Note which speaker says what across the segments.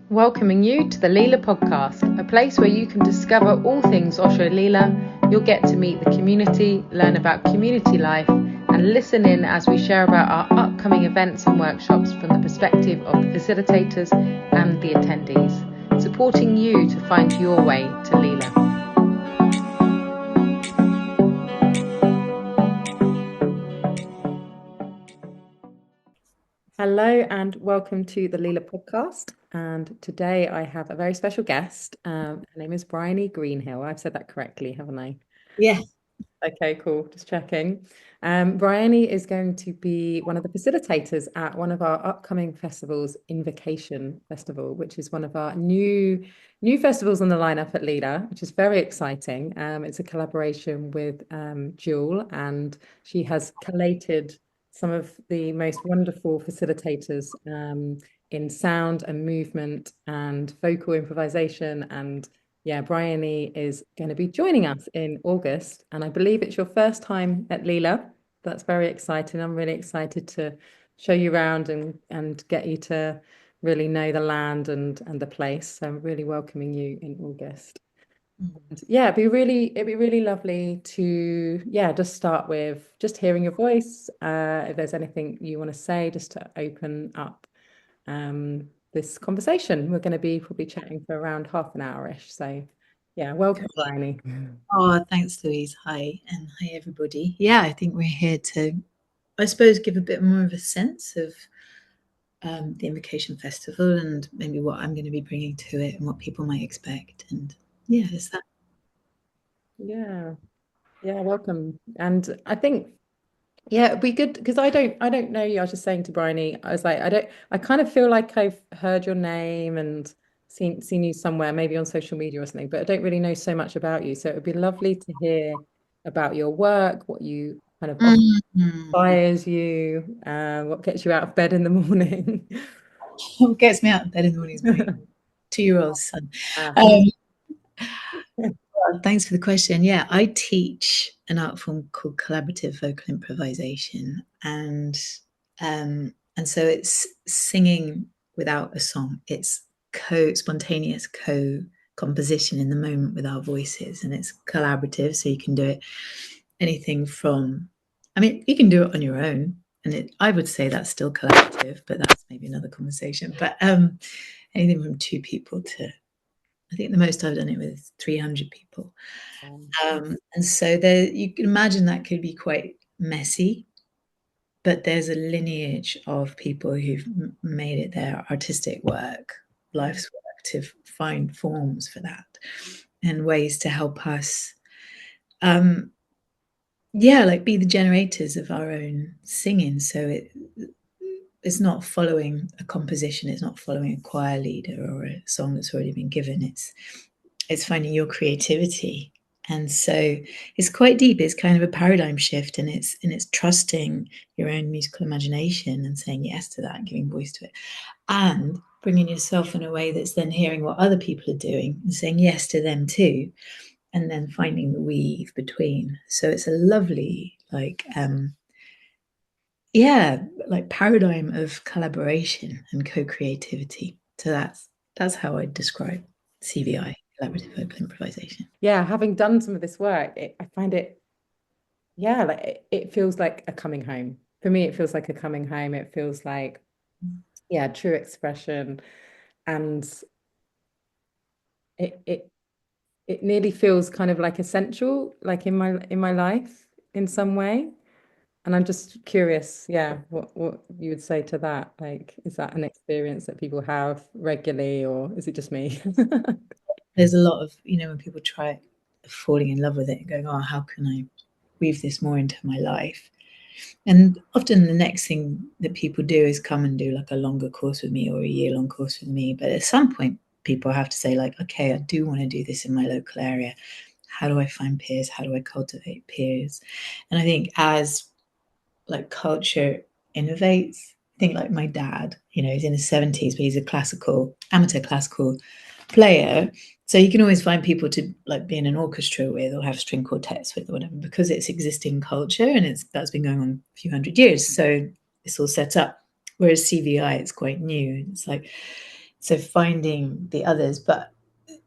Speaker 1: welcoming you to the Leela podcast, a place where you can discover all things Osho Leela. You'll get to meet the community, learn about community life, and listen in as we share about our upcoming events and workshops from the perspective of the facilitators and the attendees, supporting you to find your way to Leela. Hello and welcome to the Leela podcast. And today I have a very special guest. Her name is Briony Greenhill. I've said that correctly, haven't I?
Speaker 2: Yeah.
Speaker 1: Okay, cool. Just checking. Briony is going to be one of the facilitators at one of our upcoming festivals, Invocation Festival, which is one of our new festivals on the lineup at Leela, which is very exciting. It's a collaboration with Jewel, and she has collated some of the most wonderful facilitators in sound and movement and vocal improvisation. And yeah, Briony is going to be joining us in August, and I believe it's your first time at Leela. That's very exciting. I'm really excited to show you around and get you to really know the land and the place. So I'm really welcoming you in August. Yeah, it'd be really lovely to just start with just hearing your voice. If there's anything you want to say, just to open up this conversation. We're going to be probably chatting for around half an hour-ish. So yeah, welcome, Briony.
Speaker 2: Oh, thanks, Louise. Hi, and hi, everybody. Yeah, I think we're here to, I suppose, give a bit more of a sense of the Invocation Festival and maybe what I'm going to be bringing to it and what people might expect. And yeah, is that?
Speaker 1: Yeah, welcome. And I think it'd be good because I don't know you. I was just saying to Bryony, I was like, I kind of feel like I've heard your name and seen you somewhere, maybe on social media or something, but I don't really know so much about you. So it would be lovely to hear about your work, what you kind of inspires you, what gets you out of bed in the morning.
Speaker 2: What gets me out of bed in the morning is my 2-year-old son. Thanks for the question. Yeah, I teach an art form called Collaborative Vocal Improvisation, and so it's singing without a song. It's spontaneous composition in the moment with our voices, and it's collaborative, so you can do it anything from, I mean, you can do it on your own, and I would say that's still collaborative, but that's maybe another conversation. But anything from 2 people to, I think the most I've done it with 300 people. And so you can imagine that could be quite messy, but there's a lineage of people who've made it their artistic work, life's work, to find forms for that and ways to help us, like be the generators of our own singing. So it's not following a composition, it's not following a choir leader or a song that's already been given. It's finding your creativity. And so it's quite deep. It's kind of a paradigm shift, and it's trusting your own musical imagination and saying yes to that and giving voice to it, and bringing yourself in a way that's then hearing what other people are doing and saying yes to them too, and then finding the weave between. So it's a lovely paradigm of collaboration and co-creativity. So that's how I describe CVI, Collaborative Vocal Improvisation.
Speaker 1: Yeah, having done some of this work, I find it, like it feels like a coming home. For me, it feels like a coming home. It feels like, true expression, and it nearly feels kind of like essential, like in my life in some way. And I'm just curious, what you would say to that. Like, is that an experience that people have regularly, or is it just me?
Speaker 2: There's a lot of, when people try falling in love with it and going, oh, how can I weave this more into my life? And often the next thing that people do is come and do like a longer course with me or a year-long course with me. But at some point, people have to say like, okay, I do want to do this in my local area. How do I find peers? How do I cultivate peers? And I think as like culture innovates, I think like my dad, he's in his 70s, but he's a amateur classical player. So you can always find people to like be in an orchestra with or have string quartets with or whatever, because it's existing culture and that's been going on a few hundred years. So it's all set up. Whereas CVI, it's quite new. It's like So finding the others, but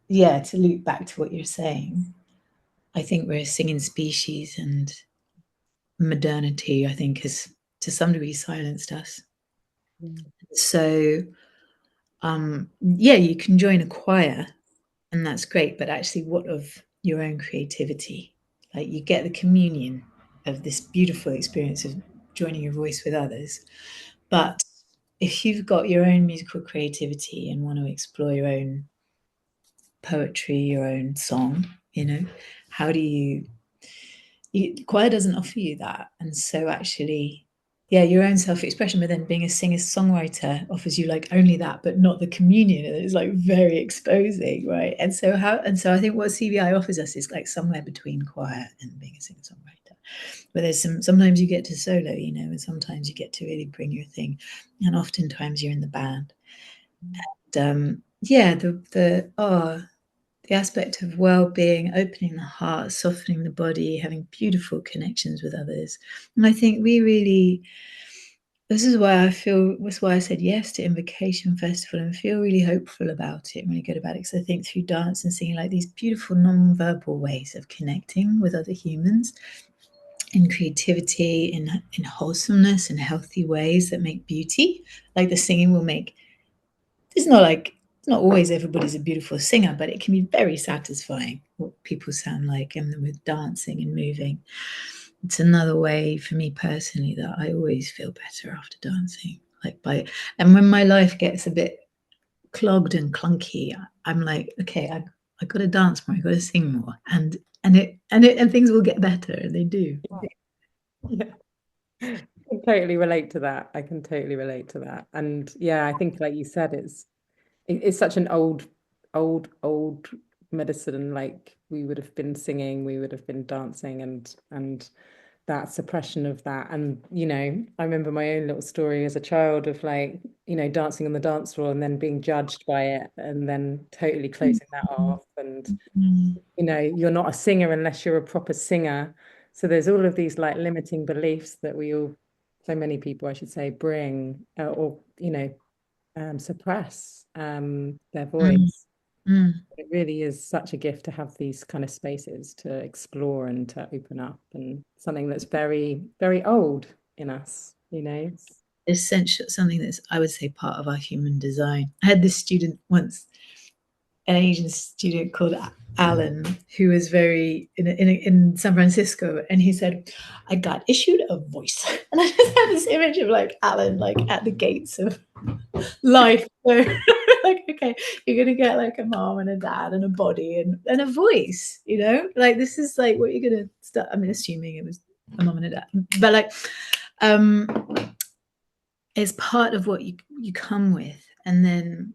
Speaker 2: yeah, to loop back to what you're saying, I think we're a singing species, and modernity, I think, has to some degree silenced us. So yeah, you can join a choir and that's great, but actually what of your own creativity? Like, you get the communion of this beautiful experience of joining your voice with others, but if you've got your own musical creativity and want to explore your own poetry, your own song, how do you choir doesn't offer you that. And so actually, yeah, your own self-expression, but then being a singer-songwriter offers you like only that, but not the communion. And it's like very exposing, right? And so I think what CBI offers us is like somewhere between choir and being a singer-songwriter. But there's sometimes you get to solo, and sometimes you get to really bring your thing. And oftentimes you're in the band. And yeah, the aspect of well-being, opening the heart, softening the body, having beautiful connections with others. And I think this is why I said yes to Invocation Festival and feel really hopeful about it and really good about it, because I think through dance and singing, like these beautiful non-verbal ways of connecting with other humans in creativity, in wholesomeness, in healthy ways that make beauty, like the singing will make, it's not always everybody's a beautiful singer, but it can be very satisfying what people sound like, and with dancing and moving. It's another way for me personally that I always feel better after dancing. And when my life gets a bit clogged and clunky, I'm like, okay, I got to dance more, I got to sing more, and things will get better, and they do.
Speaker 1: Yeah. I can totally relate to that. I can totally relate to that. And yeah, I think like you said, it's such an old medicine. Like we would have been singing, we would have been dancing, and that suppression of that. And I remember my own little story as a child of like, dancing on the dance floor and then being judged by it and then totally closing that off. And you're not a singer unless you're a proper singer. So there's all of these like limiting beliefs that so many people, I should say, bring or suppress their voice. It really is such a gift to have these kind of spaces to explore and to open up, and something that's very, very old in us,
Speaker 2: Essential, something that's, I would say, part of our human design. I had this student once, an Asian student called Alan, who was very in San Francisco, and he said, I got issued a voice. And I just had this image of like Alan like at the gates of life. So like, okay, you're gonna get like a mom and a dad and a body and a voice, like this is like what you're gonna start. I mean, assuming it was a mom and a dad, but like it's part of what you come with, and then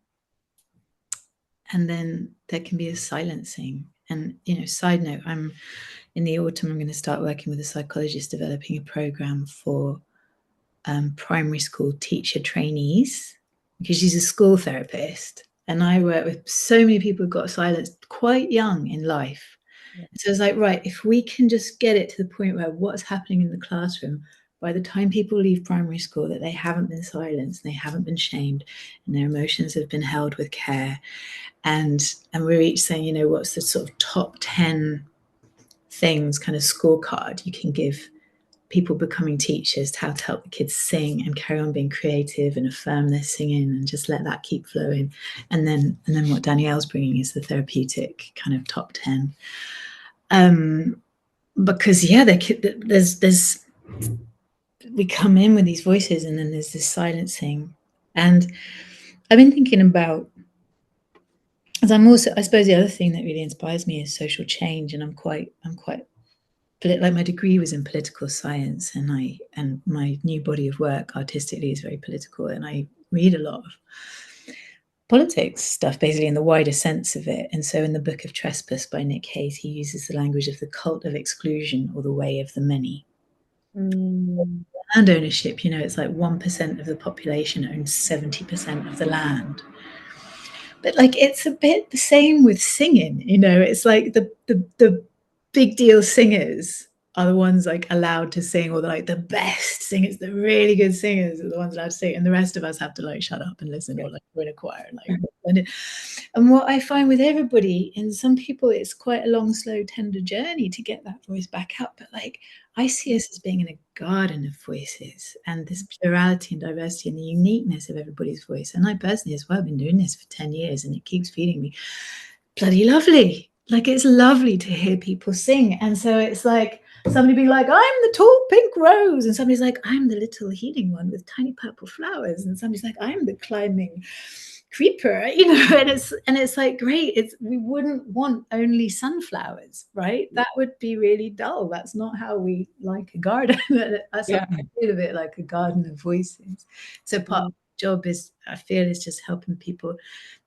Speaker 2: there can be a silencing. And side note, in the autumn, I'm going to start working with a psychologist developing a program for primary school teacher trainees, because she's a school therapist, and I work with so many people who got silenced quite young in life. So it's like, right, if we can just get it to the point where what's happening in the classroom, by the time people leave primary school, that they haven't been silenced, they haven't been shamed, and their emotions have been held with care. And we're each saying, what's the sort of top 10 things, kind of scorecard you can give people becoming teachers, to how to help the kids sing and carry on being creative and affirm their singing and just let that keep flowing. And then what Danielle's bringing is the therapeutic kind of top 10. Because yeah, there's we come in with these voices, and then there's this silencing. And I've been thinking about, as I suppose the other thing that really inspires me is social change, and I'm quite like, my degree was in political science, and my new body of work artistically is very political, and I read a lot of politics stuff, basically in the wider sense of it. And so in the book of Trespass by Nick Hayes, he uses the language of the cult of exclusion, or the way of the many. Land ownership, it's like 1% of the population owns 70% of the land. But like, it's a bit the same with singing, it's like the big deal singers are the ones like allowed to sing, or the best singers, the really good singers are the ones allowed to sing, and the rest of us have to like shut up and listen, or like we're in a choir and like and what I find with everybody, and some people it's quite a long, slow, tender journey to get that voice back up, but like I see us as being in a garden of voices, and this plurality and diversity and the uniqueness of everybody's voice. And I personally as well have been doing this for 10 years, and it keeps feeding me. Bloody lovely. Like, it's lovely to hear people sing. And so it's like somebody being like, I'm the tall pink rose, and somebody's like, I'm the little healing one with tiny purple flowers, and somebody's like, I'm the climbing creeper, you know. And it's like, great. We wouldn't want only sunflowers, right? That would be really dull. That's not how we like a garden. That's how I feel of it, like a garden of voices. So part of the job is, I feel, is just helping people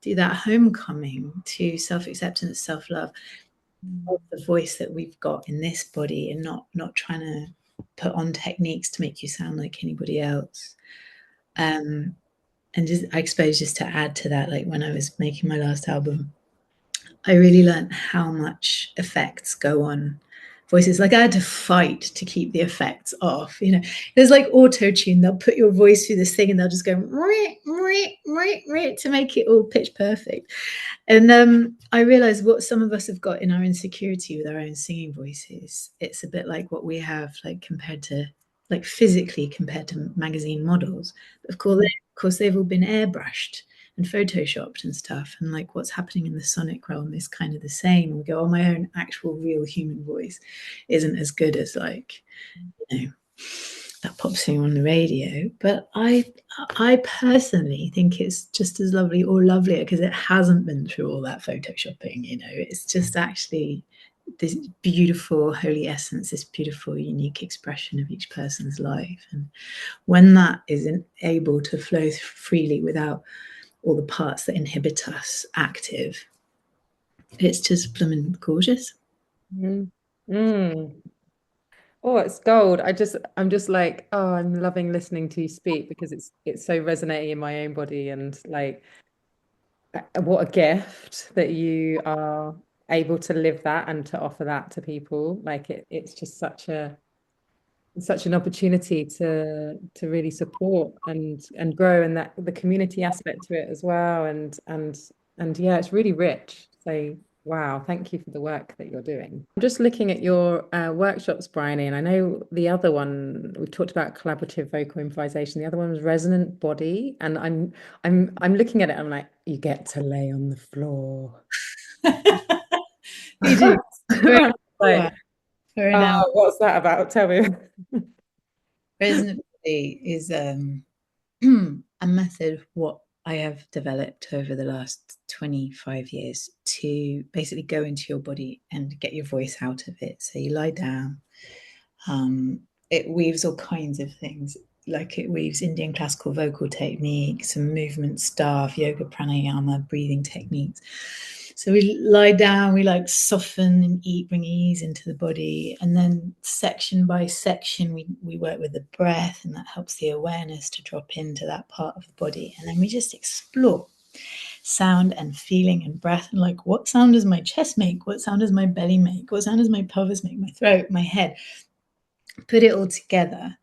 Speaker 2: do that homecoming to self-acceptance, self-love of the voice that we've got in this body, and not trying to put on techniques to make you sound like anybody else. And just, I suppose, just to add to that, like when I was making my last album, I really learned how much effects go on voices. Like I had to fight to keep the effects off. You know, there's like auto tune. They'll put your voice through this thing, and they'll just go to make it all pitch perfect. And I realized what some of us have got in our insecurity with our own singing voices. It's a bit like what we have, like compared to, like physically compared to magazine models. But of course, they've all been airbrushed and photoshopped and stuff, and like what's happening in the sonic realm is kind of the same. We go, oh, my own actual real human voice isn't as good as, like, you know, that pop singer on the radio. But I personally think it's just as lovely or lovelier because it hasn't been through all that photoshopping. You know, it's just actually this beautiful holy essence, this beautiful unique expression of each person's life. And when that isn't able to flow freely without all the parts that inhibit us active, it's just blooming gorgeous.
Speaker 1: Oh, it's gold. I'm just like, oh, I'm loving listening to you speak because it's so resonating in my own body, and like what a gift that you are able to live that and to offer that to people. Like it's just such an opportunity to really support and grow, and that the community aspect to it as well. And yeah, it's really rich. So wow, thank you for the work that you're doing. I'm just looking at your workshops, Briony, and I know the other one we talked about, collaborative vocal improvisation. The other one was resonant body, and I'm looking at it. I'm like, you get to lay on the floor.
Speaker 2: You do.
Speaker 1: Like, oh, what's that about? Tell me.
Speaker 2: Resonant body is a method of what I have developed over the last 25 years to basically go into your body and get your voice out of it. So you lie down. It weaves all kinds of things. Like it weaves Indian classical vocal techniques, some movement stuff, yoga, pranayama, breathing techniques. So we lie down, we like soften and bring ease into the body. And then section by section, we work with the breath, and that helps the awareness to drop into that part of the body. And then we just explore sound and feeling and breath, and like, what sound does my chest make? What sound does my belly make? What sound does my pelvis make? My throat, my head? Put it all together.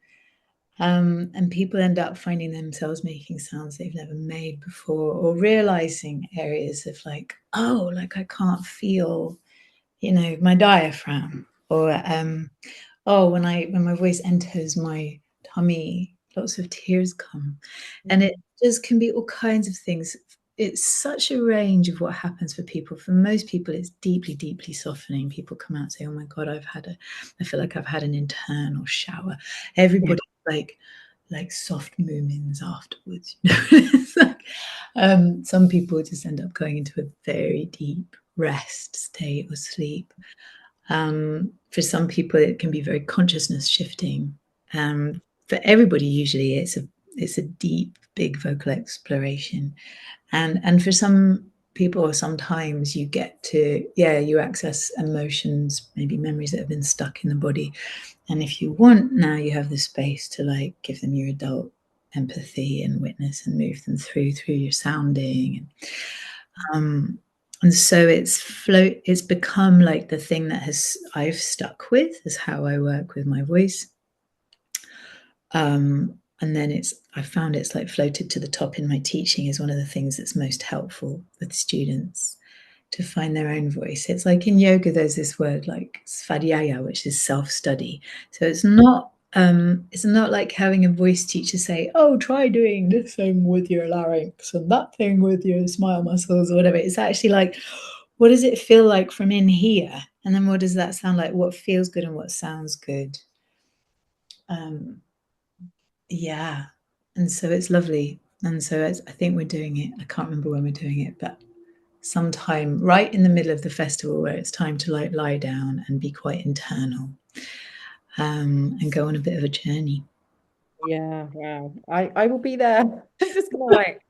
Speaker 2: And people end up finding themselves making sounds they've never made before, or realizing areas of like, oh, like I can't feel, you know, my diaphragm, or oh, when my voice enters my tummy, lots of tears come. And it just can be all kinds of things. It's such a range of what happens for people. For most people, it's deeply, deeply softening. People come out and say, oh my God, I feel like I've had an internal shower. Everybody like soft movements afterwards. You know? It's like, some people just end up going into a very deep rest state or sleep. For some people, it can be very consciousness shifting. For everybody, usually it's a deep, big vocal exploration. And for some people, sometimes you get to, you access emotions, maybe memories that have been stuck in the body. And if you want, now you have the space to like give them your adult empathy and witness and move them through your sounding. And so it's become like the thing that I've stuck with, is how I work with my voice. And then I found it's like floated to the top in my teaching is one of the things that's most helpful with students to find their own voice. It's like in yoga, there's this word like svadhyaya, which is self-study. So it's not like having a voice teacher say, oh, try doing this thing with your larynx and that thing with your smile muscles or whatever. It's actually like, what does it feel like from in here? And then what does that sound like? What feels good and what sounds good? Yeah. And so it's lovely. And so I think we're doing it. I can't remember when we're doing it, but sometime right in the middle of the festival where it's time to like lie down and be quite internal, and go on a bit of a journey.
Speaker 1: Yeah, wow. I will be there. I'm just gonna like,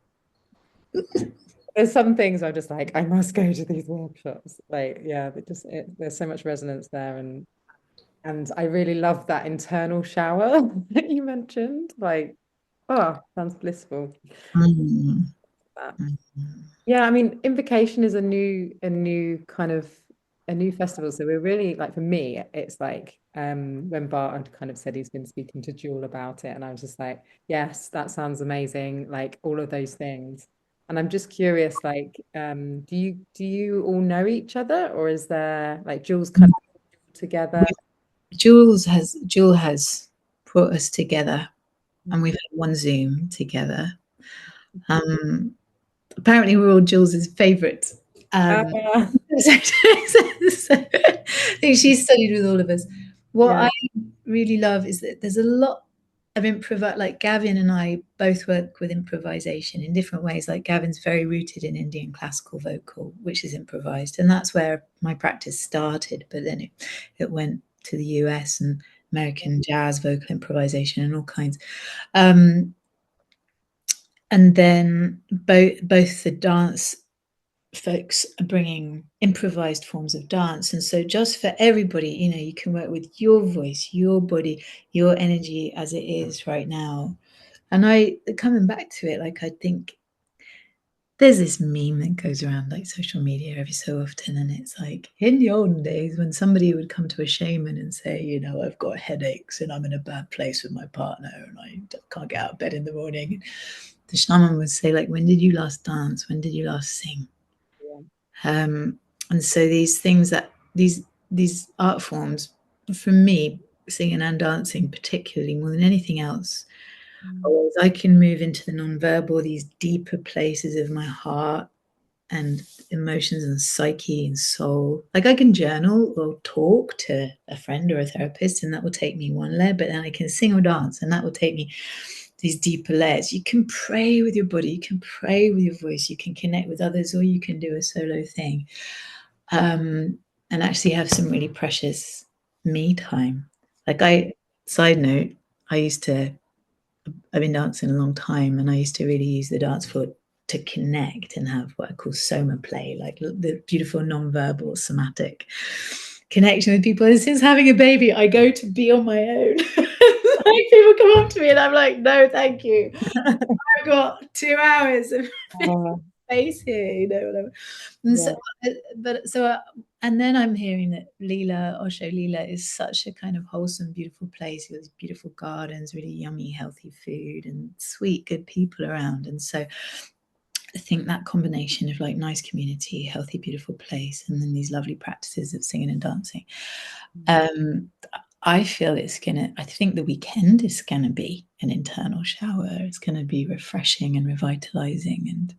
Speaker 1: there's some things I'm just like, I must go to these workshops. Like, yeah, there's so much resonance there, and I really love that internal shower that you mentioned. Like, oh, sounds blissful.
Speaker 2: Mm.
Speaker 1: Yeah, I mean, Invocation is a new kind of a new festival. So we're really like, for me, it's like when Bart had kind of said he's been speaking to Jewel about it, and I was just like, yes, that sounds amazing, like all of those things. And I'm just curious, like, do you all know each other, or is there like Jewel's kind of together?
Speaker 2: Jewel has brought us together, and we've had one Zoom together. Apparently we're all Jules's favourites. So I think she's studied with all of us. What
Speaker 1: Yeah.
Speaker 2: I really love is that there's a lot of like Gavin and I both work with improvisation in different ways. Like Gavin's very rooted in Indian classical vocal, which is improvised, and that's where my practice started. But then it went to the US and American jazz vocal improvisation and all kinds. And then both the dance folks are bringing improvised forms of dance, and so just for everybody, you can work with your voice, your body, your energy as it is right now. And I coming back to it, like I think there's this meme that goes around like social media every so often, and it's like in the olden days when somebody would come to a shaman and say, I've got headaches and I'm in a bad place with my partner and I can't get out of bed in the morning. The shaman would say, like, when did you last dance? When did you last sing? And so these things that these art forms, for me, singing and dancing particularly more than anything else, I can move into the nonverbal, these deeper places of my heart and emotions and psyche and soul. Like I can journal or talk to a friend or a therapist, and that will take me one layer, but then I can sing or dance, and that will take me these deeper layers. You can pray with your body, you can pray with your voice, you can connect with others, or you can do a solo thing, and actually have some really precious me time. Side note, I've been dancing a long time, and I used to really use the dance floor to connect and have what I call soma play, like the beautiful non-verbal somatic connection with people. And since having a baby, I go to be on my own. Like people come up to me and I'm like, no, thank you. I've got 2 hours of space here, whatever. And and then I'm hearing that Osho Leela is such a kind of wholesome, beautiful place with beautiful gardens, really yummy, healthy food, and sweet, good people around. And so I think that combination of like nice community, healthy, beautiful place, and then these lovely practices of singing and dancing. I think the weekend is gonna be an internal shower. It's gonna be refreshing and revitalizing, and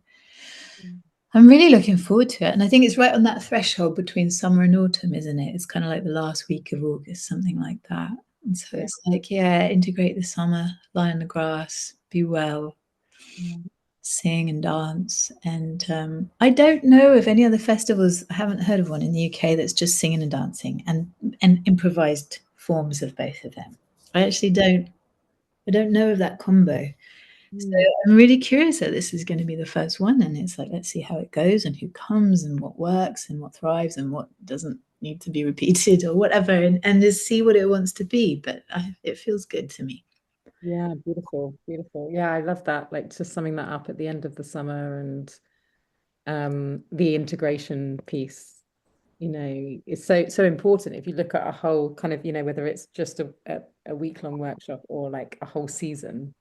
Speaker 2: I'm really looking forward to it. And I think it's right on that threshold between summer and autumn, isn't it? It's kind of like the last week of August, something like that. And so it's like, integrate the summer, lie on the grass, be well, sing and dance. And I don't know of any other festivals. I haven't heard of one in the UK that's just singing and dancing and improvised forms of both of them. I don't know of that combo. So I'm really curious that this is going to be the first one, and it's like, let's see how it goes and who comes and what works and what thrives and what doesn't need to be repeated or whatever, and just see what it wants to be. But it feels good to me.
Speaker 1: Yeah, beautiful, beautiful. Yeah, I love that. Like just summing that up at the end of the summer, and the integration piece, you know, is so important. If you look at a whole kind of, you know, whether it's just a week-long workshop or like a whole season,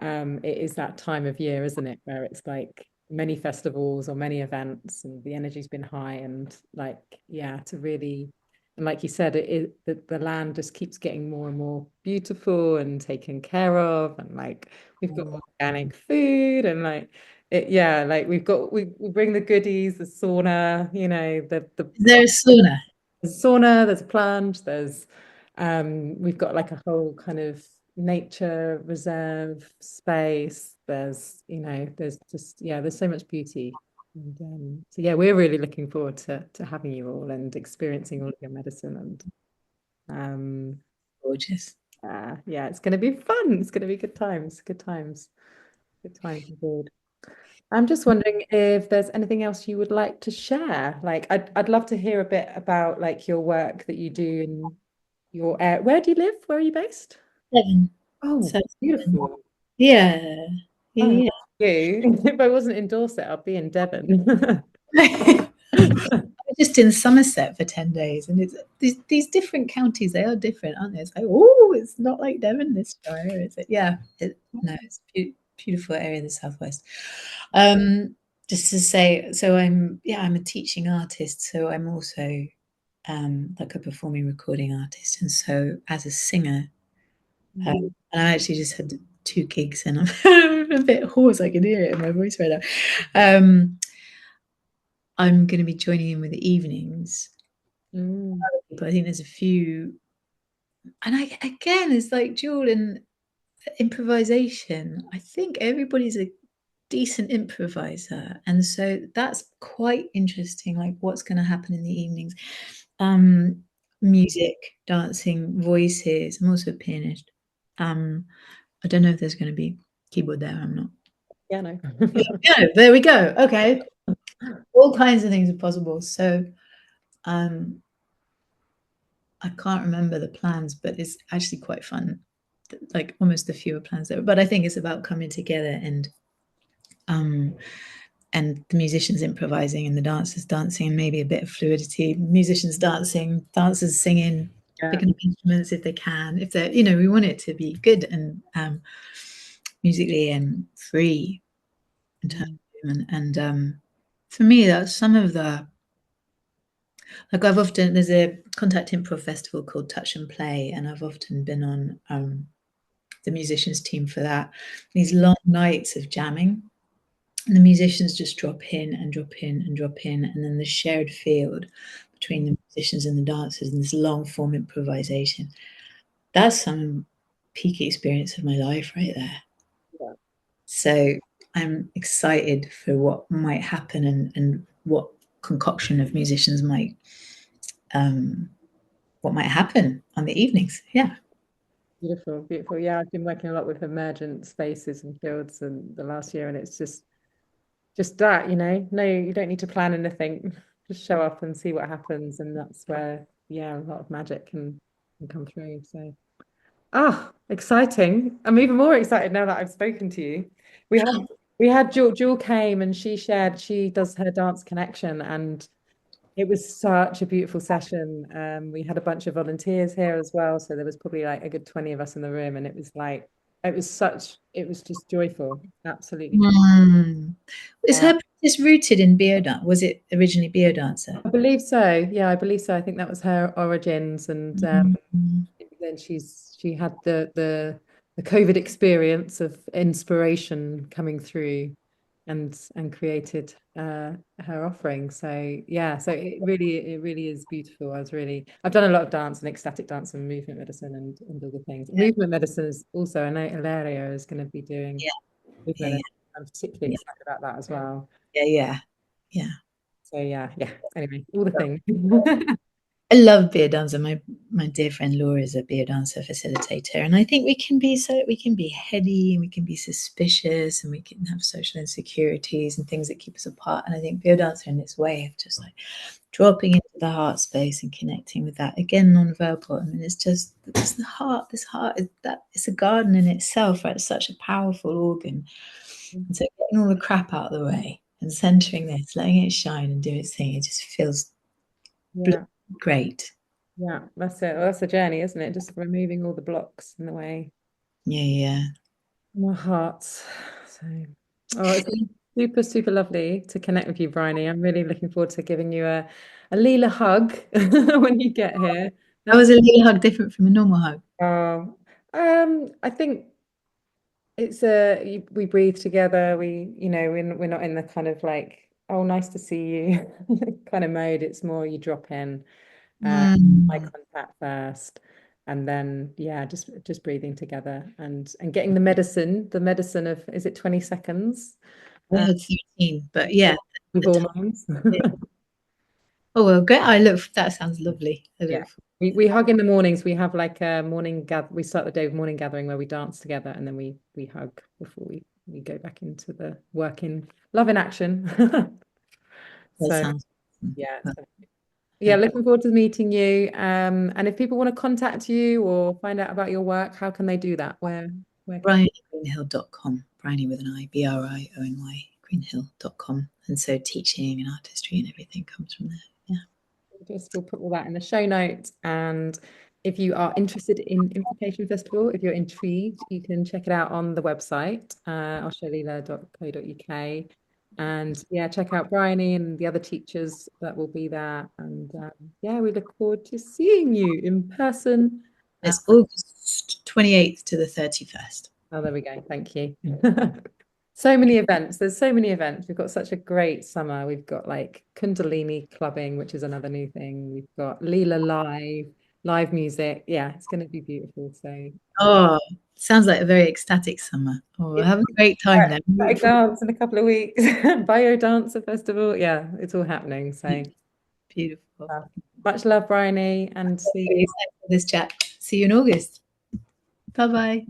Speaker 1: it is that time of year, isn't it, where it's like many festivals or many events and the energy's been high, and like, yeah, to really, and like you said, the land just keeps getting more and more beautiful and taken care of, and like we've got organic food, and like yeah, like we bring the goodies, the sauna, you know,
Speaker 2: There's sauna.
Speaker 1: there's sauna, there's a plunge, there's we've got like a whole kind of nature reserve space. There's, you know, there's just, yeah, there's so much beauty. And so yeah, we're really looking forward to having you all and experiencing all of your medicine, and
Speaker 2: Gorgeous.
Speaker 1: yeah, it's gonna be fun. It's gonna be good times, good times, good times indeed. I'm just wondering if there's anything else you would like to share. Like, I'd love to hear a bit about like your work that you do in your area. Where do you live? Where are you based?
Speaker 2: Devon.
Speaker 1: Oh,
Speaker 2: So
Speaker 1: beautiful.
Speaker 2: yeah,
Speaker 1: Oh,
Speaker 2: yeah,
Speaker 1: you. If I wasn't in Dorset, I'd be in Devon.
Speaker 2: yeah. I was just in Somerset for 10 days, and it's these different counties. They are different, aren't they? It's like, oh, it's not like Devon this area, is it? Yeah, no, it's a beautiful area in the southwest. Just to say, so I'm a teaching artist, so I'm also like a performing recording artist, and so as a singer, and I actually just had 2 gigs, and I'm a bit hoarse. I can hear it in my voice right now. I'm going to be joining in with the evenings. But I think there's a few, and again, it's like Jewel and improvisation. I think everybody's a decent improviser, and so that's quite interesting. Like, what's going to happen in the evenings? Music, dancing, voices. I'm also a pianist. I don't know if there's going to be keyboard there. I'm not.
Speaker 1: Yeah, no.
Speaker 2: Yeah, there we go. Okay, all kinds of things are possible. So, I can't remember the plans, but it's actually quite fun. Like almost the fewer plans there, but I think it's about coming together and the musicians improvising and the dancers dancing, and maybe a bit of fluidity. Musicians dancing, dancers singing, picking up instruments if they can. If they're, you know, we want it to be good and musically and free in terms of movement. And for me, that's some of the, like, there's a contact improv festival called Touch and Play, and I've often been on the musicians team for that. These long nights of jamming, and the musicians just drop in and drop in and drop in, and then the shared field between the musicians and the dancers, and this long form improvisation. That's some peak experience of my life right there.
Speaker 1: Yeah.
Speaker 2: So I'm excited for what might happen and what concoction of musicians might what might happen on the evenings. Yeah.
Speaker 1: Beautiful, beautiful. Yeah, I've been working a lot with emergent spaces and fields in the last year, and it's just that, you know, no, you don't need to plan anything. Just show up and see what happens, and that's where, yeah, a lot of magic can come through. So, exciting. I'm even more excited now that I've spoken to you. We had Jewel came and she does her dance connection, and it was such a beautiful session. We had a bunch of volunteers here as well, so there was probably like a good 20 of us in the room, and it was like it was just joyful, absolutely.
Speaker 2: Is her practice rooted in biodance? Was it originally biodancer?
Speaker 1: I believe so. Yeah, I believe so. I think that was her origins, and then she had the COVID experience of inspiration coming through, and created her offering. So yeah, so it really is beautiful. I've done a lot of dance and ecstatic dance and movement medicine and other things. Movement medicine is also, I know Ilaria is going to be doing movement medicine. I'm particularly excited about that as well.
Speaker 2: Yeah.
Speaker 1: So yeah. Anyway, all the things.
Speaker 2: I love beer dancer. My dear friend Laura is a beer dancer facilitator, and I think we can be heady, and we can be suspicious, and we can have social insecurities and things that keep us apart. And I think beer dancer in its way of just like dropping into the heart space and connecting with that, again, non-verbal. I mean, it's the heart. This heart is that it's a garden in itself, right? It's such a powerful organ. And so getting all the crap out of the way and centering this, letting it shine and do its thing. It just feels great.
Speaker 1: Yeah, that's it. Well, that's the journey, isn't it? Just removing all the blocks in the way.
Speaker 2: Yeah.
Speaker 1: My heart. So, oh, it's been super, super lovely to connect with you, Bryony. I'm really looking forward to giving you a Leela hug when you get here.
Speaker 2: That was a little hug different from a normal hug.
Speaker 1: I think it's we breathe together. We're not in the kind of like, oh, nice to see you kind of mode. It's more you drop in, eye contact first, and then just breathing together and getting the medicine of, is it 20 seconds?
Speaker 2: I had 13, but yeah.
Speaker 1: With hormones.
Speaker 2: Oh well, great. That sounds lovely.
Speaker 1: Yeah. We hug in the mornings. We have like a morning we start the day with morning gathering where we dance together, and then we hug before we go back into the working love in action. So yeah, looking forward to meeting you. And if people want to contact you or find out about your work, how can they do that? Where
Speaker 2: BrionyGreenhill.com, Briony with an I, BRIONY, Greenhill.com. And so teaching and artistry and everything comes from there.
Speaker 1: We'll put all that in the show notes. And if you are interested in Invocation Festival, if you're intrigued, you can check it out on the website, australialeela.co.uk. And yeah, check out Briony and the other teachers that will be there. And we look forward to seeing you in person.
Speaker 2: It's August 28th to the 31st.
Speaker 1: Oh, there we go. Thank you. So many events. There's so many events. We've got such a great summer. We've got like Kundalini clubbing, which is another new thing. We've got Leela live music. Yeah, it's going to be beautiful. So
Speaker 2: sounds like a very ecstatic summer. We'll have a great time then.
Speaker 1: Dance in a couple of weeks. Bio Dancer Festival. Yeah, it's all happening. So
Speaker 2: beautiful.
Speaker 1: Much love, Briony, and see you
Speaker 2: for this chat. See you in August. Bye-bye.